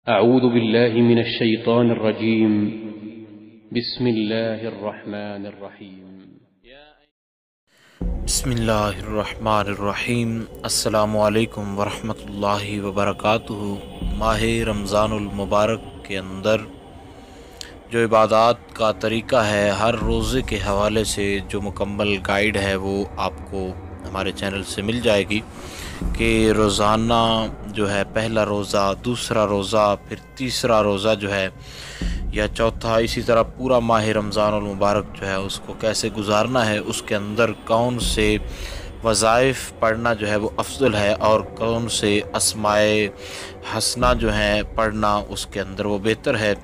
أعوذ بالله من الشيطان الرجيم. بسم الله الرحمن الرحيم. بسم اللہ الرحمن الرحیم۔ السلام علیکم ورحمۃ اللہ وبرکاتہ۔ ماہ رمضان المبارک کے اندر جو عبادات کا طریقہ ہے، ہر روزے کے حوالے سے جو مکمل گائیڈ ہے وہ آپ کو ہمارے چینل سے مل جائے گی کہ روزانہ جو ہے پہلا روزہ، دوسرا روزہ، پھر تیسرا روزہ جو ہے یا چوتھا، اسی طرح پورا ماہ رمضان المبارک جو ہے اس کو کیسے گزارنا ہے، اس کے اندر کون سے وظائف پڑھنا جو ہے وہ افضل ہے اور کون سے اسماء حسنہ جو ہیں پڑھنا اس کے اندر وہ بہتر ہے۔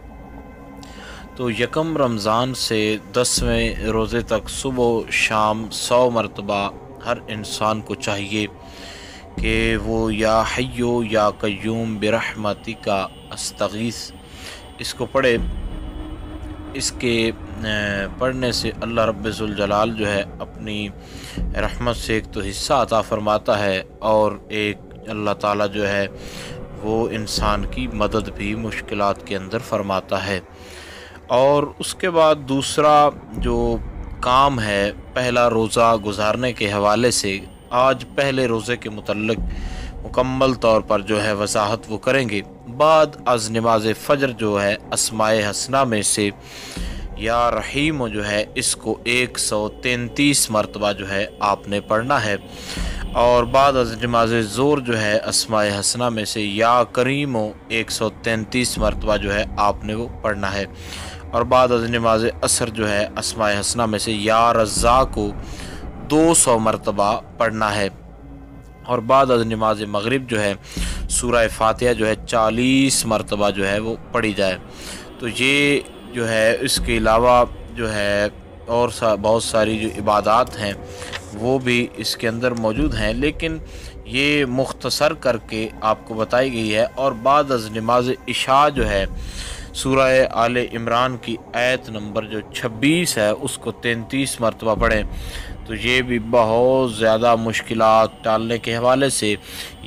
تو یکم رمضان سے 10ویں روزے تک صبح و شام 100 مرتبہ ہر انسان کو چاہیے کہ وہ یا حیو یا قیوم برحمتک استغیث اس کو پڑھے۔ اس کے پڑھنے سے اللہ رب ذوالجلال جو ہے اپنی رحمت سے ایک تو حصہ عطا فرماتا ہے اور ایک اللہ تعالیٰ جو ہے وہ انسان کی مدد بھی مشکلات کے اندر فرماتا ہے۔ اور اس کے بعد دوسرا جو کام ہے پہلا روزہ گزارنے کے حوالے سے، آج پہلے روزے کے متعلق مکمل طور پر جو ہے وضاحت وہ کریں گے۔ بعد از نماز فجر جو ہے اسماء حسنہ میں سے یا رحیم جو ہے اس کو 133 مرتبہ جو ہے آپ نے پڑھنا ہے، اور بعد از نماز ظہر جو ہے اسماء حسنہ میں سے یا کریم 133 مرتبہ جو ہے آپ نے وہ پڑھنا ہے، اور بعد از نماز عصر جو ہے اسماء حسنہ میں سے یا رزاق کو 200 مرتبہ پڑھنا ہے، اور بعد از نماز مغرب جو ہے سورہ فاتحہ جو ہے 40 مرتبہ جو ہے وہ پڑھی جائے۔ تو یہ جو ہے اس کے علاوہ جو ہے اور بہت ساری جو عبادات ہیں وہ بھی اس کے اندر موجود ہیں، لیکن یہ مختصر کر کے آپ کو بتائی گئی ہے۔ اور بعد از نماز عشاء جو ہے سورہ آل عمران کی آیت نمبر جو 26 ہے اس کو 33 مرتبہ پڑھیں، تو یہ بھی بہت زیادہ مشکلات ٹالنے کے حوالے سے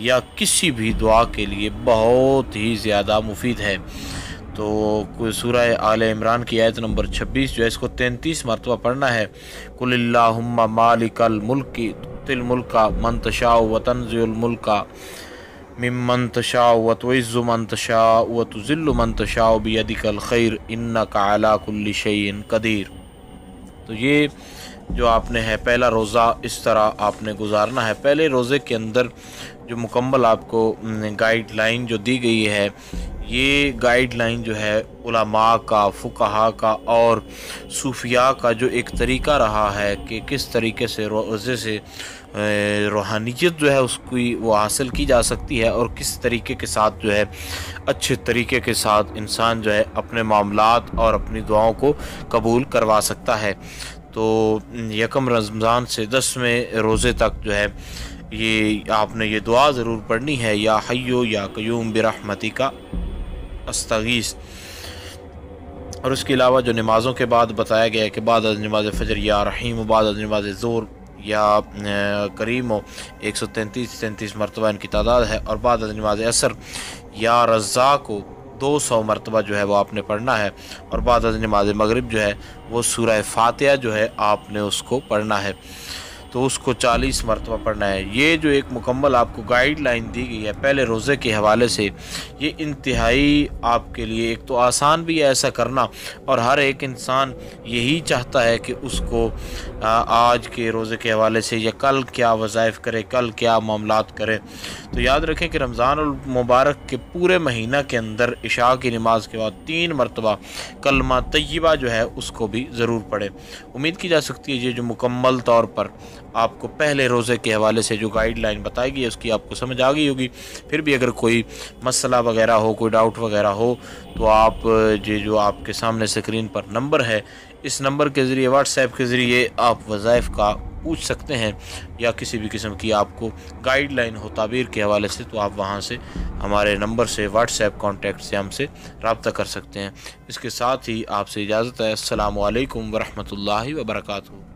یا کسی بھی دعا کے لیے بہت ہی زیادہ مفید ہے۔ تو سورہ آل عمران کی آیت نمبر 26 جو ہے اس کو 33 مرتبہ پڑھنا ہے۔ قل اللہم مالک الملک تؤتی الملک من تشاء وتنزع الملک ممن تشاء وتعز من تشاء وتذل من تشاء بیدک الخیر انک علی کل شیء قدیر۔ تو یہ جو آپ نے ہے پہلا روزہ اس طرح آپ نے گزارنا ہے۔ پہلے روزے کے اندر جو مکمل آپ کو گائیڈ لائن جو دی گئی ہے، یہ گائیڈ لائن جو ہے علماء کا، فقہاء کا اور صوفیاء کا جو ایک طریقہ رہا ہے کہ کس طریقے سے روزے سے روحانیت جو ہے اس کی وہ حاصل کی جا سکتی ہے، اور کس طریقے کے ساتھ جو ہے اچھے طریقے کے ساتھ انسان جو ہے اپنے معاملات اور اپنی دعاؤں کو قبول کروا سکتا ہے۔ تو یکم رمضان سے 10ویں روزے تک جو ہے یہ آپ نے یہ دعا ضرور پڑھنی ہے، یا حیو یا قیوم برحمتک استغیث۔ اور اس کے علاوہ جو نمازوں کے بعد بتایا گیا ہے کہ بعد از نماز فجر یا رحیم، بعد از نماز ظہر یا کریم 133 مرتبہ ان کی تعداد ہے، اور بعد از نماز عصر یا رزاق کو 200 مرتبہ جو ہے وہ آپ نے پڑھنا ہے، اور بعد از نماز مغرب جو ہے وہ سورہ فاتحہ جو ہے آپ نے اس کو پڑھنا ہے، تو اس کو 40 مرتبہ پڑھنا ہے۔ یہ جو ایک مکمل آپ کو گائیڈ لائن دی گئی ہے پہلے روزے کے حوالے سے، یہ انتہائی آپ کے لیے ایک تو آسان بھی ہے ایسا کرنا، اور ہر ایک انسان یہی چاہتا ہے کہ اس کو آج کے روزے کے حوالے سے یا کل کیا وظائف کرے، کل کیا معاملات کرے۔ تو یاد رکھیں کہ رمضان المبارک کے پورے مہینہ کے اندر عشاء کی نماز کے بعد 3 مرتبہ کلمہ طیبہ جو ہے اس کو بھی ضرور پڑھے۔ امید کی جا سکتی ہے یہ جو مکمل طور پر آپ کو پہلے روزے کے حوالے سے جو گائیڈ لائن بتائی گئی ہے اس کی آپ کو سمجھ آ گئی ہوگی۔ پھر بھی اگر کوئی مسئلہ وغیرہ ہو، کوئی ڈاؤٹ وغیرہ ہو، تو آپ جو آپ کے سامنے اسکرین پر نمبر ہے، اس نمبر کے ذریعے واٹس ایپ کے ذریعے آپ وظائف کا پوچھ سکتے ہیں، یا کسی بھی قسم کی آپ کو گائیڈ لائن ہو تعبیر کے حوالے سے تو آپ وہاں سے ہمارے نمبر سے واٹس ایپ کانٹیکٹ سے ہم سے رابطہ کر سکتے ہیں۔ اس کے ساتھ ہی آپ سے اجازت ہے۔ السلام علیکم ورحمۃ اللہ وبرکاتہ۔